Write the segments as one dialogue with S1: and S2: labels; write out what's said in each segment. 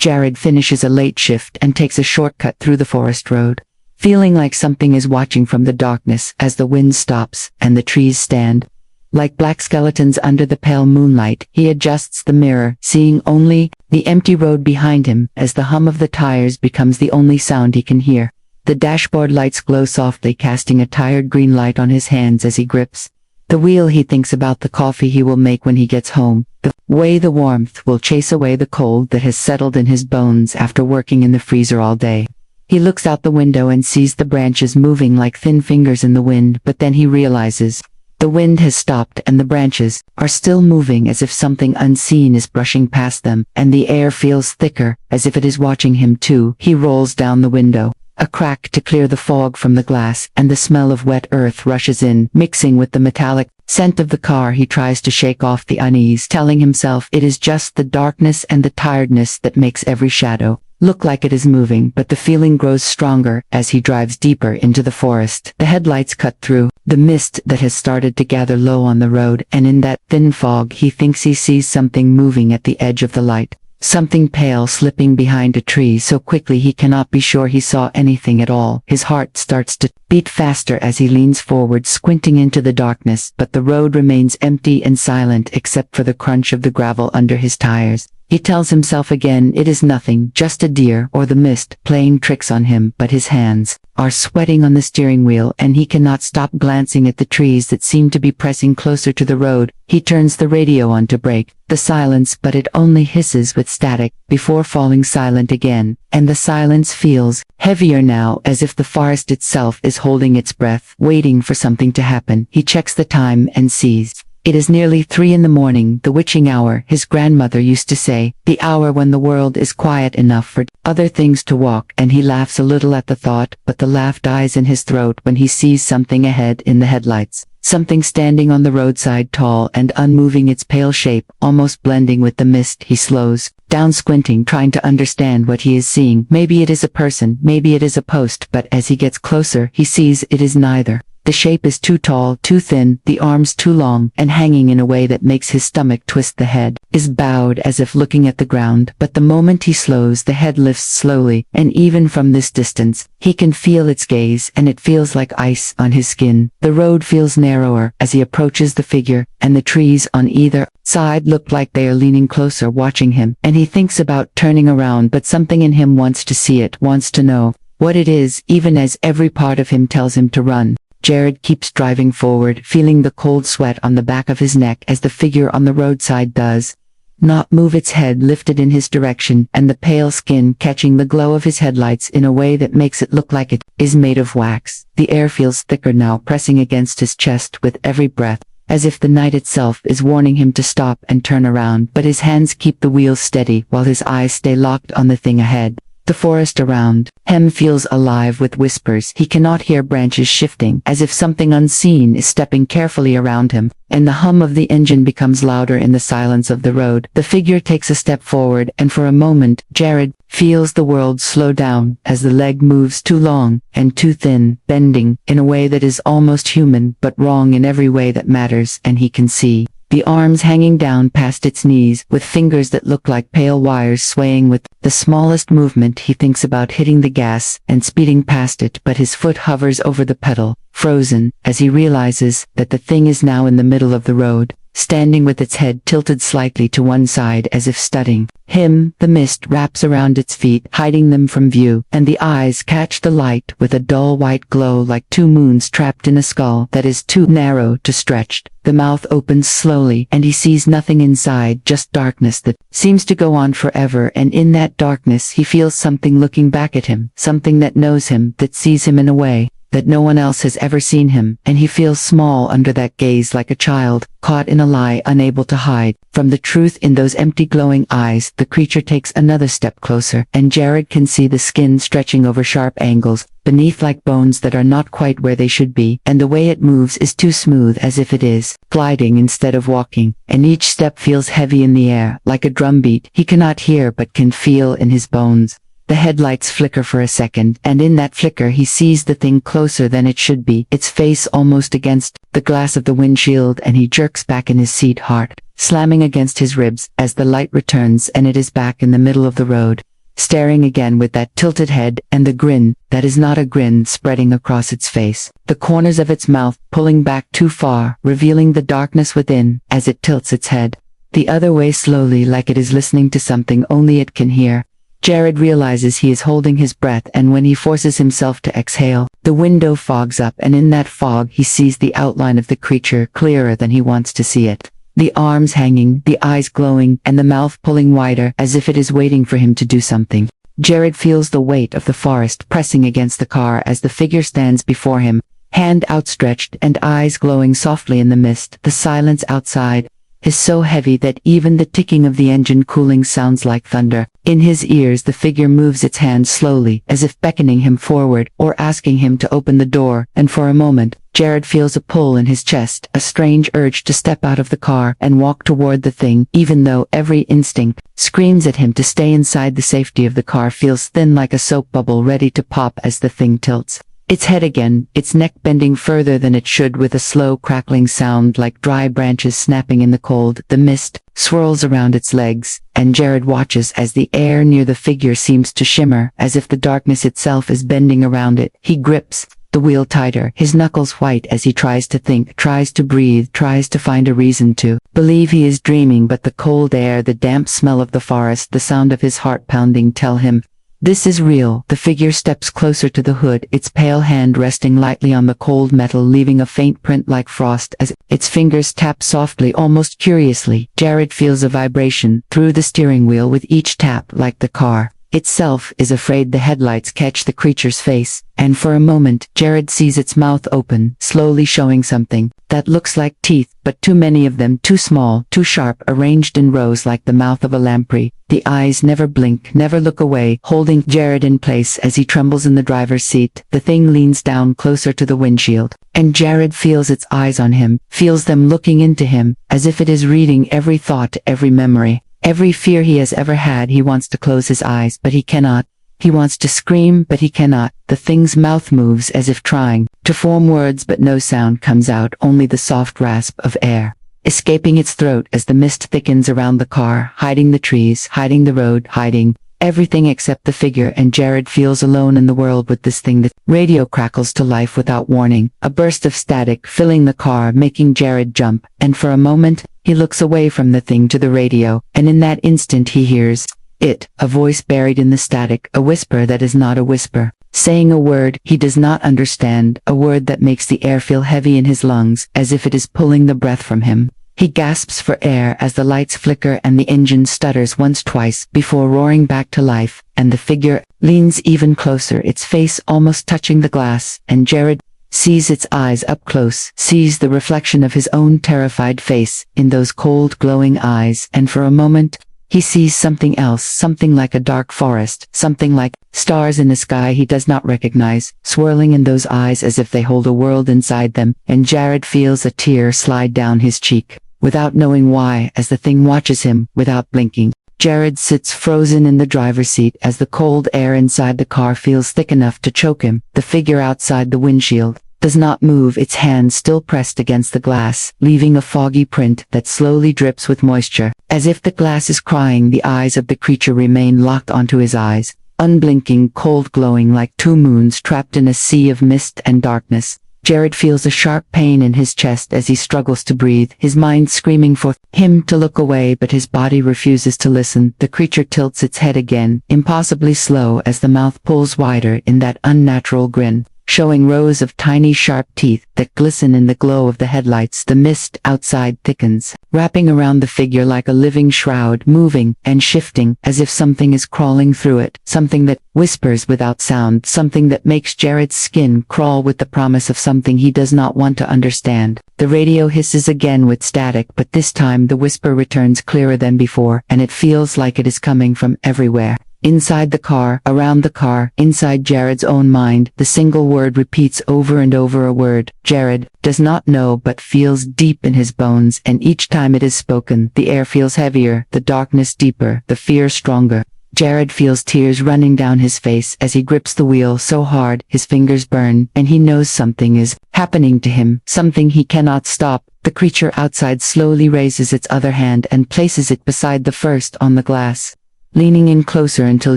S1: Jared finishes a late shift and takes a shortcut through the forest road, feeling like something is watching from the darkness as the wind stops and the trees stand like black skeletons under the pale moonlight. He adjusts the mirror, seeing only the empty road behind him as the hum of the tires becomes the only sound he can hear. The dashboard lights glow softly, casting a tired green light on his hands as he grips the wheel. He thinks about the coffee he will make when he gets home, the way the warmth will chase away the cold that has settled in his bones after working in the freezer all day. He looks out the window and sees the branches moving like thin fingers in the wind, but then he realizes the wind has stopped and the branches are still moving as if something unseen is brushing past them, and the air feels thicker, as if it is watching him too. He rolls down the window, a crack to clear the fog from the glass, and the smell of wet earth rushes in, mixing with the metallic scent of the car. He tries to shake off the unease, telling himself it is just the darkness and the tiredness that makes every shadow look like it is moving, but the feeling grows stronger as he drives deeper into the forest. The headlights cut through the mist that has started to gather low on the road, and in that thin fog he thinks he sees something moving at the edge of the light. Something pale slipping behind a tree so quickly he cannot be sure he saw anything at all. His heart starts to beat faster as he leans forward, squinting into the darkness, but the road remains empty and silent except for the crunch of the gravel under his tires. He tells himself again it is nothing, just a deer or the mist playing tricks on him, but his hands are sweating on the steering wheel and he cannot stop glancing at the trees that seem to be pressing closer to the road. He turns the radio on to break the silence, but it only hisses with static before falling silent again, and the silence feels heavier now, as if the forest itself is holding its breath, waiting for something to happen. He checks the time and sees it is nearly 3 in the morning, the witching hour, his grandmother used to say, the hour when the world is quiet enough for other things to walk, and he laughs a little at the thought, but the laugh dies in his throat when he sees something ahead in the headlights. Something standing on the roadside, tall and unmoving, its pale shape almost blending with the mist. He slows down, squinting, trying to understand what he is seeing. Maybe it is a person, maybe it is a post, but as he gets closer, he sees it is neither. The shape is too tall, too thin, the arms too long, and hanging in a way that makes his stomach twist. The head is bowed as if looking at the ground, but the moment he slows, the head lifts slowly, and even from this distance, he can feel its gaze, and it feels like ice on his skin. The road feels narrower as he approaches the figure, and the trees on either side look like they are leaning closer, watching him, and he thinks about turning around, but something in him wants to see it, wants to know what it is, even as every part of him tells him to run. Jared keeps driving forward, feeling the cold sweat on the back of his neck as the figure on the roadside does not move, its head lifted in his direction, and the pale skin catching the glow of his headlights in a way that makes it look like it is made of wax. The air feels thicker now, pressing against his chest with every breath, as if the night itself is warning him to stop and turn around, but his hands keep the wheel steady while his eyes stay locked on the thing ahead. The forest around him feels alive with whispers. He cannot hear branches shifting, as if something unseen is stepping carefully around him, and the hum of the engine becomes louder in the silence of the road. The figure takes a step forward, and for a moment, Jared feels the world slow down as the leg moves too long and too thin, bending in a way that is almost human, but wrong in every way that matters, and he can see the arms hanging down past its knees, with fingers that look like pale wires swaying with the smallest movement. He thinks about hitting the gas and speeding past it, but his foot hovers over the pedal, frozen, as he realizes that the thing is now in the middle of the road, standing with its head tilted slightly to one side as if studying him. The mist wraps around its feet, hiding them from view, and the eyes catch the light with a dull white glow like 2 moons trapped in a skull that is too narrow to stretch. The mouth opens slowly, and he sees nothing inside, just darkness that seems to go on forever, and in that darkness he feels something looking back at him, something that knows him, that sees him in a way that no one else has ever seen him, and he feels small under that gaze, like a child caught in a lie, unable to hide from the truth in those empty glowing eyes. The creature takes another step closer, and Jared can see the skin stretching over sharp angles beneath, like bones that are not quite where they should be, and the way it moves is too smooth, as if it is gliding instead of walking, and each step feels heavy in the air, like a drumbeat he cannot hear but can feel in his bones. The headlights flicker for a second, and in that flicker he sees the thing closer than it should be, its face almost against the glass of the windshield, and he jerks back in his seat, heart slamming against his ribs, as the light returns and it is back in the middle of the road. staring again with that tilted head and the grin that is not a grin spreading across its face, the corners of its mouth pulling back too far, revealing the darkness within as it tilts its head the other way slowly, like it is listening to something only it can hear. Jared realizes he is holding his breath, and when he forces himself to exhale, the window fogs up, and in that fog he sees the outline of the creature clearer than he wants to see it. The arms hanging, the eyes glowing, and the mouth pulling wider as if it is waiting for him to do something. Jared feels the weight of the forest pressing against the car as the figure stands before him, hand outstretched and eyes glowing softly in the mist. The silence outside is so heavy that even the ticking of the engine cooling sounds like thunder. In his ears the figure moves its hand slowly, as if beckoning him forward or asking him to open the door, and for a moment, Jared feels a pull in his chest, a strange urge to step out of the car and walk toward the thing, even though every instinct screams at him to stay inside. The safety of the car feels thin, like a soap bubble ready to pop as the thing tilts its head again, its neck bending further than it should with a slow crackling sound like dry branches snapping in the cold. The mist swirls around its legs, and Jared watches as the air near the figure seems to shimmer, as if the darkness itself is bending around it. He grips the wheel tighter, his knuckles white as he tries to think, tries to breathe, tries to find a reason to believe he is dreaming, but the cold air, the damp smell of the forest, the sound of his heart pounding tell him this is real. The figure steps closer to the hood, its pale hand resting lightly on the cold metal, leaving a faint print like frost as its fingers tap softly, almost curiously. Jared feels a vibration through the steering wheel with each tap, like the car itself is afraid the headlights catch the creature's face, and for a moment Jared sees its mouth open, slowly showing something that looks like teeth, but too many of them, too small, too sharp, arranged in rows like the mouth of a lamprey. The eyes never blink, never look away, holding Jared in place as he trembles in the driver's seat. The thing leans down closer to the windshield, and Jared feels its eyes on him, feels them looking into him, as if it is reading every thought, every memory, every fear he has ever had. He wants to close his eyes, but he cannot. He wants to scream, but he cannot. The thing's mouth moves as if trying to form words, but no sound comes out, only the soft rasp of air escaping its throat as the mist thickens around the car, hiding the trees, hiding the road, hiding everything except the figure. And Jared feels alone in the world with this thing. The radio crackles to life without warning, a burst of static filling the car, making Jared jump, and for a moment, he looks away from the thing to the radio, and in that instant he hears it, a voice buried in the static, a whisper that is not a whisper, saying a word he does not understand, a word that makes the air feel heavy in his lungs, as if it is pulling the breath from him. He gasps for air as the lights flicker and the engine stutters once, twice, before roaring back to life, and the figure leans even closer, its face almost touching the glass, and Jared sees its eyes up close, sees the reflection of his own terrified face in those cold, glowing eyes, and for a moment, he sees something else, something like a dark forest, something like stars in a sky he does not recognize, swirling in those eyes as if they hold a world inside them, and Jared feels a tear slide down his cheek, without knowing why, as the thing watches him, without blinking. Jared sits frozen in the driver's seat as the cold air inside the car feels thick enough to choke him. The figure outside the windshield does not move, its hand still pressed against the glass, leaving a foggy print that slowly drips with moisture. As if the glass is crying, the eyes of the creature remain locked onto his eyes, unblinking, cold, glowing like two moons trapped in a sea of mist and darkness. Jared feels a sharp pain in his chest as he struggles to breathe, his mind screaming for him to look away, but his body refuses to listen. The creature tilts its head again, impossibly slow, as the mouth pulls wider in that unnatural grin, showing rows of tiny sharp teeth that glisten in the glow of the headlights. The mist outside thickens, wrapping around the figure like a living shroud, moving and shifting as if something is crawling through it, something that whispers without sound, something that makes Jared's skin crawl with the promise of something he does not want to understand. The radio hisses again with static, but this time the whisper returns clearer than before, and it feels like it is coming from everywhere. Inside the car, around the car, inside Jared's own mind, the single word repeats over and over, a word Jared does not know but feels deep in his bones, and each time it is spoken, the air feels heavier, the darkness deeper, the fear stronger. Jared feels tears running down his face as he grips the wheel so hard his fingers burn, and he knows something is happening to him, something he cannot stop. The creature outside slowly raises its other hand and places it beside the first on the glass. leaning in closer until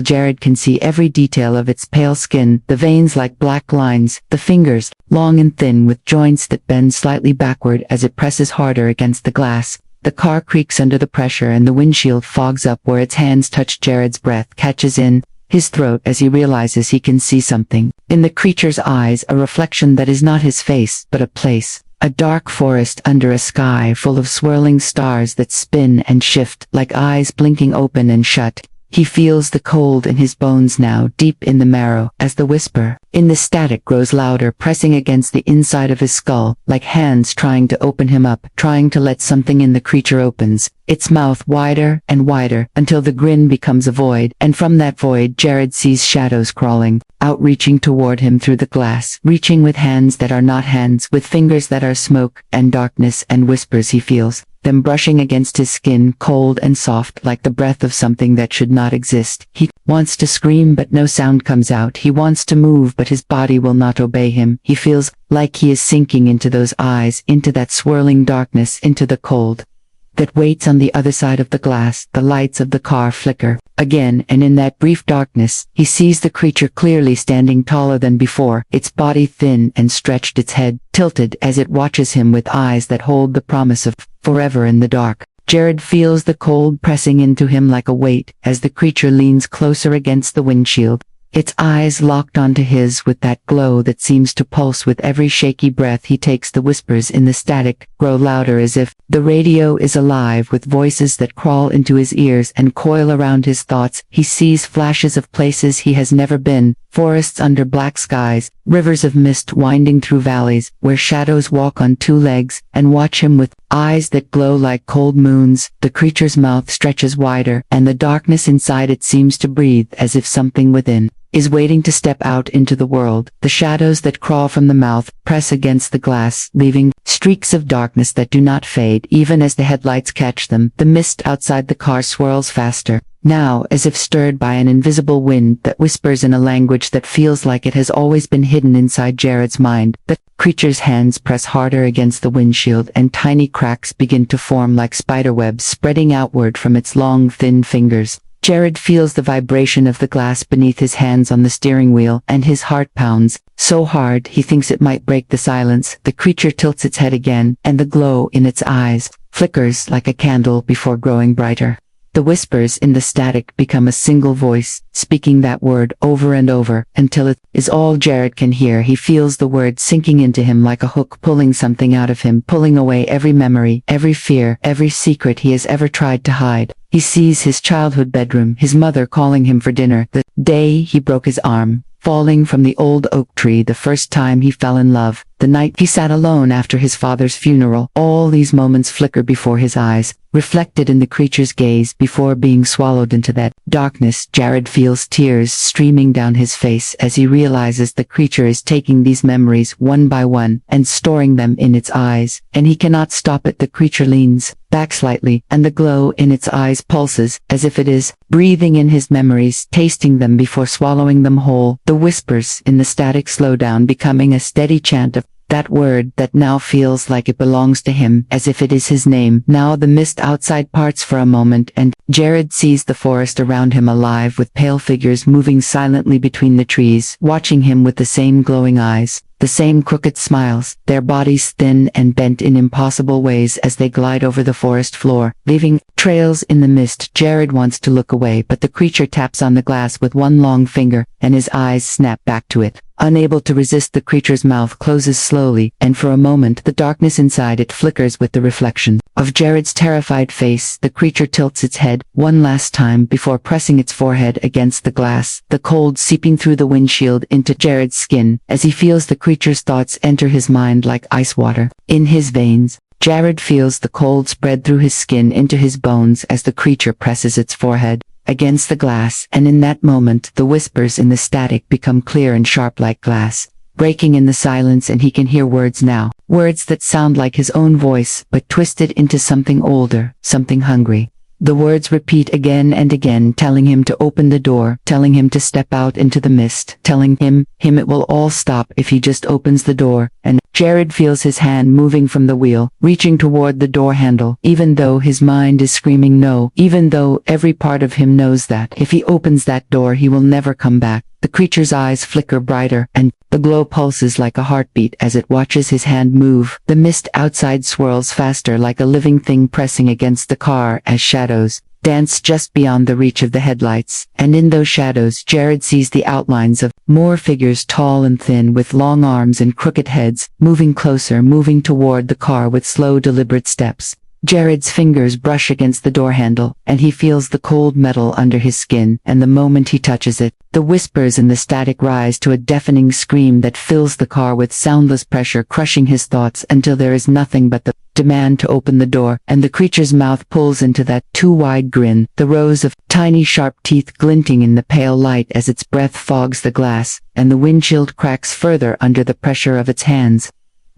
S1: Jared can see every detail of its pale skin, the veins like black lines, the fingers, long and thin with joints that bend slightly backward as it presses harder against the glass. The car creaks under the pressure and the windshield fogs up where its hands touch. Jared's breath catches in his throat as he realizes he can see something. In the creature's eyes, a reflection that is not his face, but a place. A dark forest under a sky full of swirling stars that spin and shift like eyes blinking open and shut. He feels the cold in his bones now, deep in the marrow, as the whisper in the static grows louder, pressing against the inside of his skull, like hands trying to open him up, trying to let something in. The creature opens its mouth wider and wider until the grin becomes a void, and from that void Jared sees shadows crawling out, reaching toward him through the glass, reaching with hands that are not hands, with fingers that are smoke and darkness and whispers. He feels them brushing against his skin, cold and soft like the breath of something that should not exist. He wants to scream but no sound comes out. He wants to move but his body will not obey him. He feels like he is sinking into those eyes, into that swirling darkness, into the cold that waits on the other side of the glass. The lights of the car flicker again, and in that brief darkness, he sees the creature clearly, standing taller than before, its body thin and stretched, its head tilted as it watches him with eyes that hold the promise of forever in the dark. Jared feels the cold pressing into him like a weight as the creature leans closer against the windshield. Its eyes locked onto his with that glow that seems to pulse with every shaky breath he takes. The whispers in the static grow louder as if the radio is alive with voices that crawl into his ears and coil around his thoughts. He sees flashes of places he has never been, forests under black skies, rivers of mist winding through valleys where shadows walk on two legs and watch him with eyes that glow like cold moons. The creature's mouth stretches wider and the darkness inside it seems to breathe as if something within is waiting to step out into the world. The shadows that crawl from the mouth press against the glass, leaving streaks of darkness that do not fade even as the headlights catch them. The mist outside the car swirls faster, now as if stirred by an invisible wind that whispers in a language that feels like it has always been hidden inside Jared's mind. The creature's hands press harder against the windshield and tiny cracks begin to form like spiderwebs spreading outward from its long, thin fingers. Jared feels the vibration of the glass beneath his hands on the steering wheel, and his heart pounds so hard he thinks it might break the silence. The creature tilts its head again, and the glow in its eyes flickers like a candle before growing brighter. The whispers in the static become a single voice, speaking that word over and over, until it is all Jared can hear. He feels the word sinking into him like a hook, pulling something out of him, pulling away every memory, every fear, every secret he has ever tried to hide. He sees his childhood bedroom, his mother calling him for dinner, the day he broke his arm, falling from the old oak tree, the first time he fell in love, the night he sat alone after his father's funeral. All these moments flicker before his eyes, reflected in the creature's gaze before being swallowed into that darkness. Jared feels tears streaming down his face as he realizes the creature is taking these memories one by one and storing them in its eyes, and he cannot stop it. The creature leans back slightly, and the glow in its eyes pulses as if it is breathing in his memories, tasting them before swallowing them whole. The whispers in the static slow down, becoming a steady chant of that word that now feels like it belongs to him, as if it is his name. Now the mist outside parts for a moment, and Jared sees the forest around him alive with pale figures moving silently between the trees, watching him with the same glowing eyes, the same crooked smiles, their bodies thin and bent in impossible ways as they glide over the forest floor, leaving trails in the mist. Jared wants to look away, but the creature taps on the glass with one long finger, and his eyes snap back to it. Unable to resist, the creature's mouth closes slowly, and for a moment the darkness inside it flickers with the reflection of Jared's terrified face. The creature tilts its head one last time before pressing its forehead against the glass, the cold seeping through the windshield into Jared's skin as he feels the creature's thoughts enter his mind like ice water in his veins. Jared feels the cold spread through his skin into his bones as the creature presses its forehead against the glass, and in that moment the whispers in the static become clear and sharp like glass, breaking in the silence, and he can hear words now, words that sound like his own voice but twisted into something older, something hungry, The words repeat again and again, telling him to open the door, telling him to step out into the mist, telling him it will all stop if he just opens the door. And Jared feels his hand moving from the wheel, reaching toward the door handle, even though his mind is screaming no, even though every part of him knows that if he opens that door he will never come back. The creature's eyes flicker brighter, and the glow pulses like a heartbeat as it watches his hand move. The mist outside swirls faster, like a living thing pressing against the car as shadows dance just beyond the reach of the headlights. And in those shadows, Jared sees the outlines of more figures, tall and thin, with long arms and crooked heads, moving closer, moving toward the car with slow, deliberate steps. Jared's fingers brush against the door handle, and he feels the cold metal under his skin, and the moment he touches it, the whispers and the static rise to a deafening scream that fills the car with soundless pressure, crushing his thoughts until there is nothing but the demand to open the door, and the creature's mouth pulls into that too-wide grin, the rows of tiny sharp teeth glinting in the pale light as its breath fogs the glass, and the windshield cracks further under the pressure of its hands.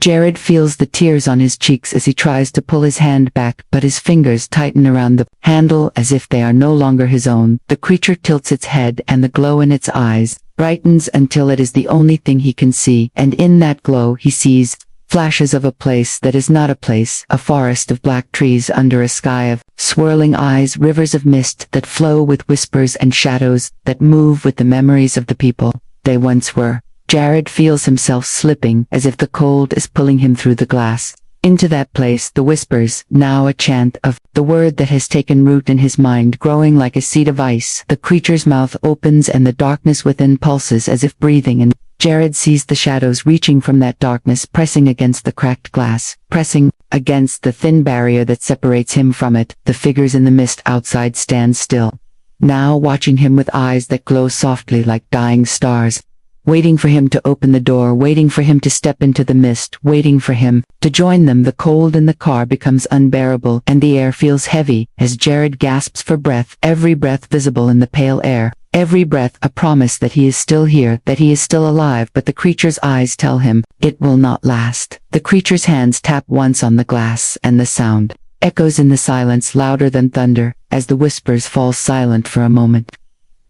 S1: Jared feels the tears on his cheeks as he tries to pull his hand back, but his fingers tighten around the handle as if they are no longer his own. The creature tilts its head, and the glow in its eyes brightens until it is the only thing he can see, and in that glow he sees flashes of a place that is not a place, a forest of black trees under a sky of swirling eyes, rivers of mist that flow with whispers, and shadows that move with the memories of the people they once were. Jared feels himself slipping, as if the cold is pulling him through the glass. Into that place, the whispers, now a chant of the word that has taken root in his mind, growing like a seed of ice. The creature's mouth opens and the darkness within pulses as if breathing, and Jared sees the shadows reaching from that darkness, pressing against the cracked glass, pressing against the thin barrier that separates him from it. The figures in the mist outside stand still, now watching him with eyes that glow softly like dying stars. Waiting for him to open the door, waiting for him to step into the mist, waiting for him to join them. The cold in the car becomes unbearable, and the air feels heavy as Jared gasps for breath, every breath visible in the pale air, every breath a promise that he is still here, that he is still alive. But the creature's eyes tell him it will not last. The creature's hands tap once on the glass, and the sound echoes in the silence louder than thunder as the whispers fall silent for a moment.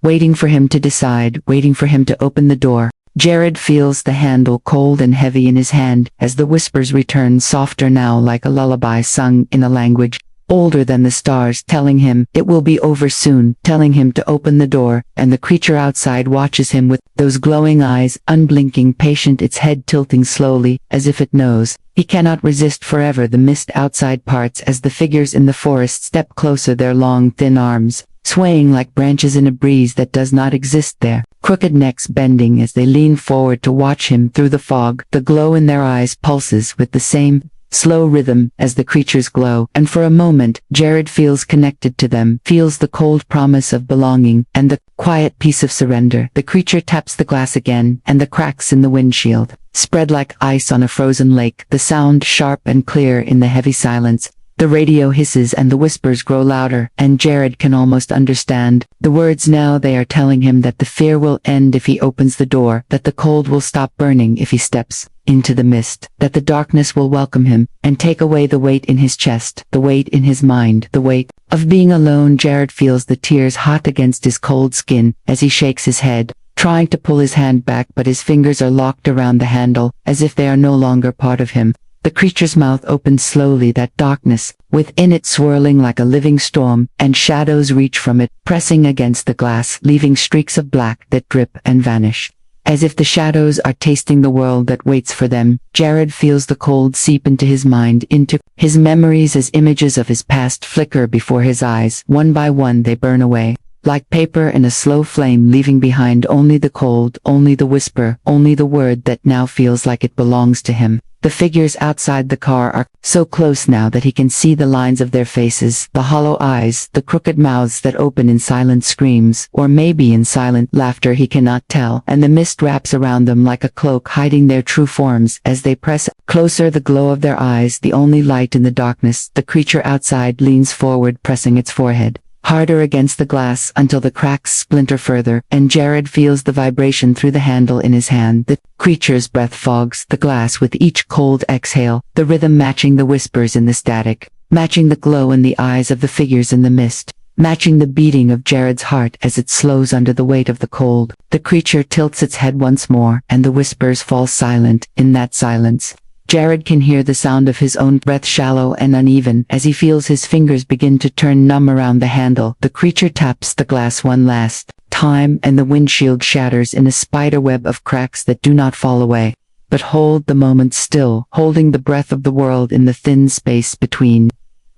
S1: Waiting for him to decide, waiting for him to open the door, Jared feels the handle cold and heavy in his hand as the whispers return, softer now, like a lullaby sung in a language older than the stars, telling him it will be over soon, telling him to open the door. And the creature outside watches him with those glowing eyes, unblinking, patient, its head tilting slowly, as if it knows he cannot resist forever. The mist outside parts as the figures in the forest step closer, their long, thin arms swaying like branches in a breeze that does not exist there, crooked necks bending as they lean forward to watch him through the fog. The glow in their eyes pulses with the same slow rhythm as the creature's glow, and for a moment, Jared feels connected to them, feels the cold promise of belonging, and the quiet peace of surrender. The creature taps the glass again, and the cracks in the windshield spread like ice on a frozen lake, the sound sharp and clear in the heavy silence. The radio hisses and the whispers grow louder, and Jared can almost understand the words now. They are telling him that the fear will end if he opens the door, that the cold will stop burning if he steps into the mist, that the darkness will welcome him and take away the weight in his chest, the weight in his mind, the weight of being alone. Jared feels the tears hot against his cold skin as he shakes his head, trying to pull his hand back, but his fingers are locked around the handle as if they are no longer part of him. The creature's mouth opens slowly, that darkness within it swirling like a living storm, and shadows reach from it, pressing against the glass, leaving streaks of black that drip and vanish, as if the shadows are tasting the world that waits for them. Jared feels the cold seep into his mind, into his memories, as images of his past flicker before his eyes. One by one they burn away, like paper in a slow flame, leaving behind only the cold, only the whisper, only the word that now feels like it belongs to him. The figures outside the car are so close now that he can see the lines of their faces, the hollow eyes, the crooked mouths that open in silent screams, or maybe in silent laughter, he cannot tell, and the mist wraps around them like a cloak, hiding their true forms. As they press closer, the glow of their eyes the only light in the darkness. The creature outside leans forward, pressing its forehead harder against the glass until the cracks splinter further, and Jared feels the vibration through the handle in his hand. The creature's breath fogs the glass with each cold exhale, the rhythm matching the whispers in the static. matching the glow in the eyes of the figures in the mist, matching the beating of Jared's heart as it slows under the weight of the cold. The creature tilts its head once more, and the whispers fall silent. In that silence, Jared can hear the sound of his own breath, shallow and uneven, as he feels his fingers begin to turn numb around the handle. The creature taps the glass one last time, and the windshield shatters in a spiderweb of cracks that do not fall away, but hold the moment still, holding the breath of the world in the thin space between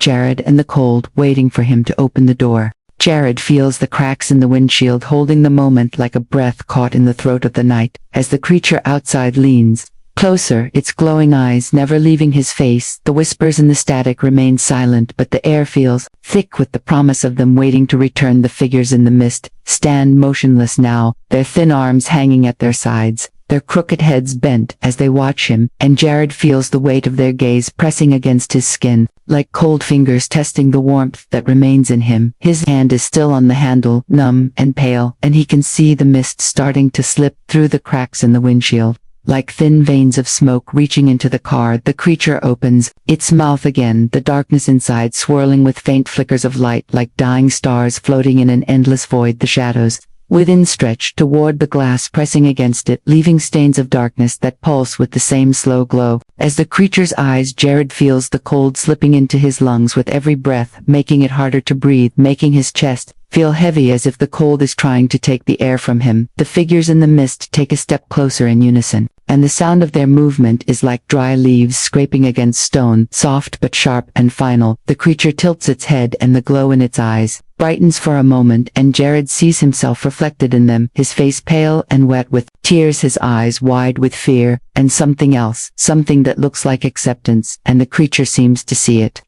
S1: Jared and the cold, waiting for him to open the door. Jared feels the cracks in the windshield, holding the moment like a breath caught in the throat of the night. As the creature outside leans closer, its glowing eyes never leaving his face, the whispers and the static remain silent, but the air feels thick with the promise of them waiting to return. The figures in the mist stand motionless now, their thin arms hanging at their sides, their crooked heads bent as they watch him, and Jared feels the weight of their gaze pressing against his skin, like cold fingers testing the warmth that remains in him. His hand is still on the handle, numb and pale, and he can see the mist starting to slip through the cracks in the windshield, like thin veins of smoke reaching into the car. The creature opens its mouth again, the darkness inside swirling with faint flickers of light like dying stars floating in an endless void. The shadows within stretch toward the glass, pressing against it, leaving stains of darkness that pulse with the same slow glow. As the creature's eyes, Jared feels the cold slipping into his lungs with every breath, making it harder to breathe, making his chest feel heavy as if the cold is trying to take the air from him. The figures in the mist take a step closer in unison, and the sound of their movement is like dry leaves scraping against stone, soft but sharp and final. The creature tilts its head, and the glow in its eyes brightens for a moment, and Jared sees himself reflected in them, his face pale and wet with tears, his eyes wide with fear, and something else, something that looks like acceptance, and the creature seems to see it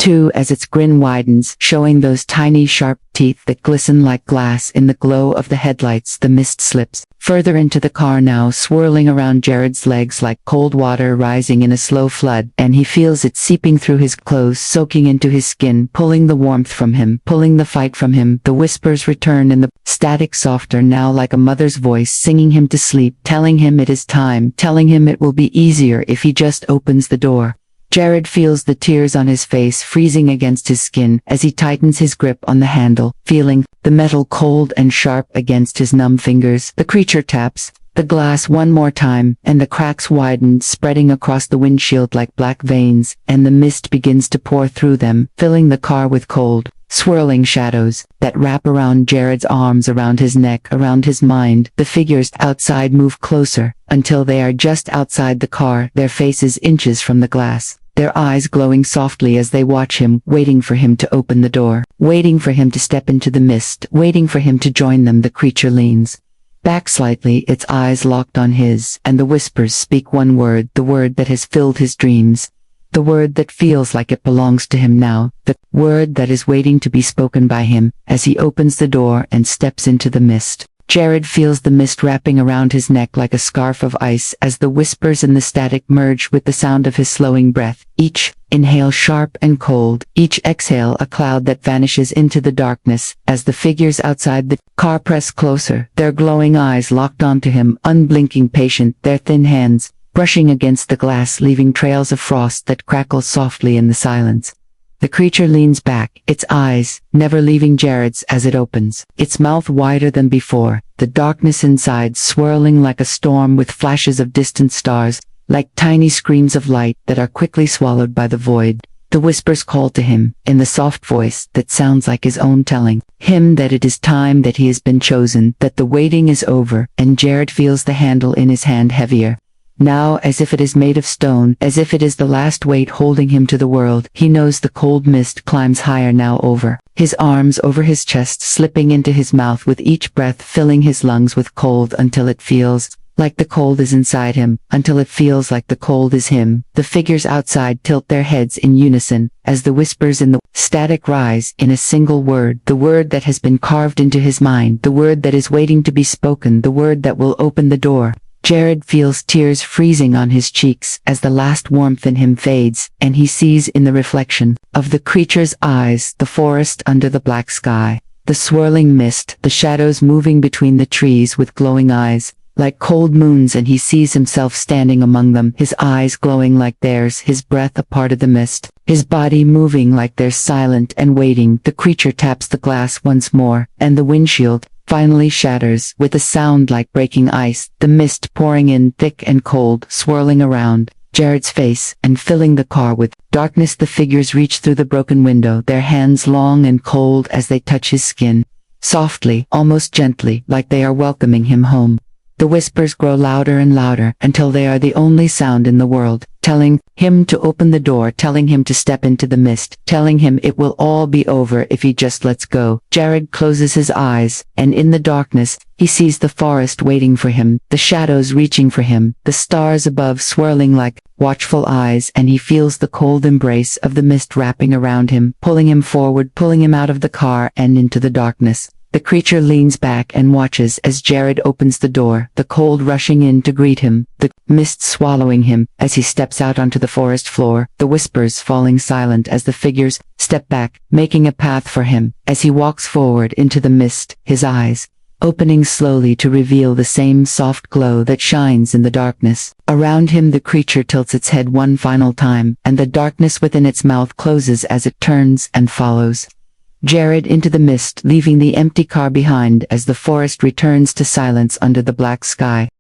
S1: too as its grin widens, showing those tiny sharp teeth that glisten like glass in the glow of the headlights. The mist slips further into the car now, swirling around Jared's legs like cold water rising in a slow flood, and he feels it seeping through his clothes, soaking into his skin, pulling the warmth from him, pulling the fight from him. The whispers return, and the static softer now, like a mother's voice singing him to sleep, telling him it is time, telling him it will be easier if he just opens the door. Jared feels the tears on his face freezing against his skin as he tightens his grip on the handle, feeling the metal cold and sharp against his numb fingers. The creature taps the glass one more time, and the cracks widen, spreading across the windshield like black veins, and the mist begins to pour through them, filling the car with cold, swirling shadows that wrap around Jared's arms, around his neck, around his mind. The figures outside move closer until they are just outside the car, their faces inches from the glass, their eyes glowing softly as they watch him, waiting for him to open the door, waiting for him to step into the mist, waiting for him to join them. The creature leans back slightly, its eyes locked on his, and the whispers speak one word, the word that has filled his dreams, the word that feels like it belongs to him now, the word that is waiting to be spoken by him. As he opens the door and steps into the mist, Jared feels the mist wrapping around his neck like a scarf of ice as the whispers and the static merge with the sound of his slowing breath. Each inhale sharp and cold, each exhale a cloud that vanishes into the darkness as the figures outside the car press closer, their glowing eyes locked onto him, unblinking, patient, their thin hands brushing against the glass, leaving trails of frost that crackle softly in the silence. The creature leans back, its eyes never leaving Jared's as it opens, its mouth wider than before, the darkness inside swirling like a storm with flashes of distant stars, like tiny screams of light that are quickly swallowed by the void. The whispers call to him, in the soft voice that sounds like his own, telling him that it is time, that he has been chosen, that the waiting is over, and Jared feels the handle in his hand heavier now, as if it is made of stone, as if it is the last weight holding him to the world. He knows the cold mist climbs higher now, over his arms, over his chest, slipping into his mouth with each breath, filling his lungs with cold until it feels like the cold is inside him, until it feels like the cold is him. The figures outside tilt their heads in unison as the whispers in the static rise in a single word, the word that has been carved into his mind, the word that is waiting to be spoken, the word that will open the door. Jared feels tears freezing on his cheeks as the last warmth in him fades, and he sees in the reflection of the creature's eyes the forest under the black sky, the swirling mist, the shadows moving between the trees with glowing eyes, like cold moons, and he sees himself standing among them, his eyes glowing like theirs, his breath a part of the mist, his body moving like theirs, silent and waiting. The creature taps the glass once more, and the windshield finally shatters with a sound like breaking ice, the mist pouring in thick and cold, swirling around Jared's face and filling the car with darkness. The figures reach through the broken window, their hands long and cold as they touch his skin, softly, almost gently, like they are welcoming him home. The whispers grow louder and louder until they are the only sound in the world, telling him to open the door, telling him to step into the mist, telling him it will all be over if he just lets go. Jared closes his eyes, and in the darkness, he sees the forest waiting for him, the shadows reaching for him, the stars above swirling like watchful eyes, and he feels the cold embrace of the mist wrapping around him, pulling him forward, pulling him out of the car and into the darkness. The creature leans back and watches as Jared opens the door, the cold rushing in to greet him, the mist swallowing him as he steps out onto the forest floor, the whispers falling silent as the figures step back, making a path for him as he walks forward into the mist, his eyes opening slowly to reveal the same soft glow that shines in the darkness. Around him the creature tilts its head one final time, and the darkness within its mouth closes as it turns and follows Jared into the mist, leaving the empty car behind as the forest returns to silence under the black sky.